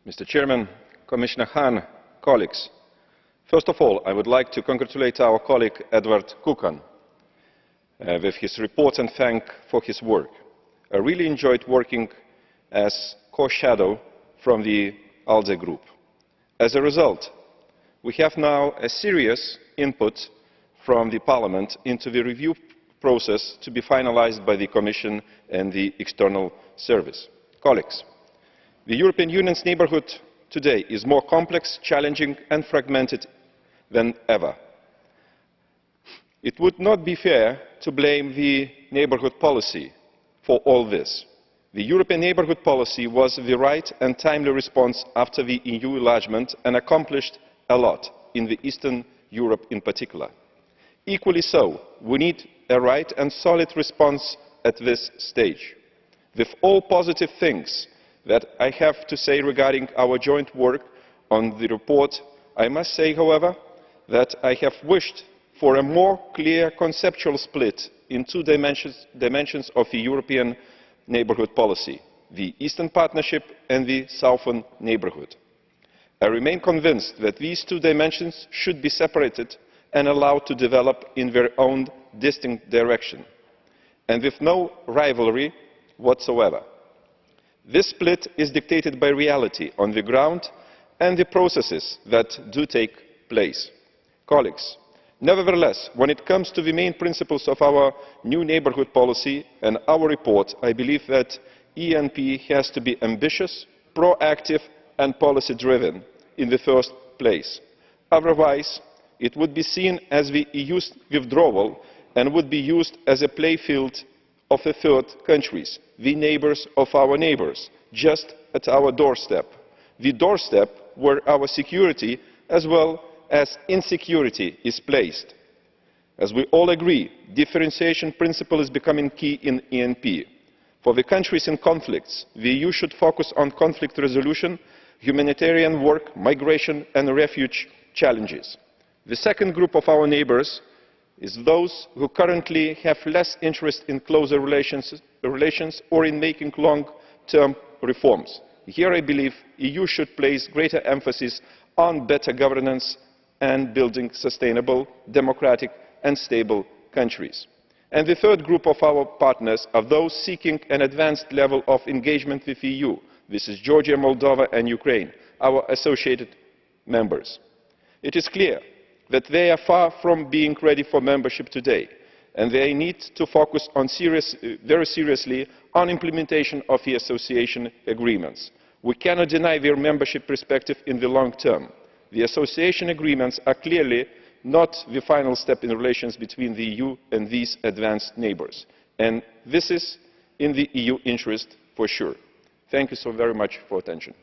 Mr. Chairman, Commissioner Hahn, colleagues, first of all, I would like to congratulate our colleague Edward Kukan with his report and thank for his work. I really enjoyed working as co-shadow from the ALDE group. As a result, we have now a serious input from the Parliament into the review process to be finalized by the Commission and the External Service. Colleagues, the European Union's neighbourhood today is more complex, challenging and fragmented than ever. It would not be fair to blame the neighbourhood policy for all this. The European neighbourhood policy was the right and timely response after the EU enlargement and accomplished a lot in the Eastern Europe in particular. Equally so, we need a right and solid response at this stage. With all positive things that I have to say regarding our joint work on the report, I must say, however, that I have wished for a more clear conceptual split in two dimensions of the European neighbourhood policy, the Eastern Partnership and the Southern Neighbourhood. I remain convinced that these two dimensions should be separated and allowed to develop in their own distinct direction, and with no rivalry whatsoever. This split is dictated by reality on the ground and the processes that do take place. Colleagues, nevertheless, when it comes to the main principles of our new neighbourhood policy and our report, I believe that ENP has to be ambitious, proactive and policy-driven in the first place. Otherwise, it would be seen as the EU's withdrawal and would be used as a playfield of the third countries, the neighbours of our neighbours, just at our doorstep. The doorstep where our security as well as insecurity is placed. As we all agree, the differentiation principle is becoming key in ENP. For the countries in conflicts, the EU should focus on conflict resolution, humanitarian work, migration and refuge challenges. The second group of our neighbours is those who currently have less interest in closer relations or in making long-term reforms. Here I believe the EU should place greater emphasis on better governance and building sustainable, democratic and stable countries. And the third group of our partners are those seeking an advanced level of engagement with the EU. This is Georgia, Moldova and Ukraine, our associated members. It is clear that they are far from being ready for membership today, and they need to focus very seriously on implementation of the association agreements. We cannot deny their membership perspective in the long term. The association agreements are clearly not the final step in relations between the EU and these advanced neighbours, and this is in the EU interest for sure. Thank you so very much for your attention.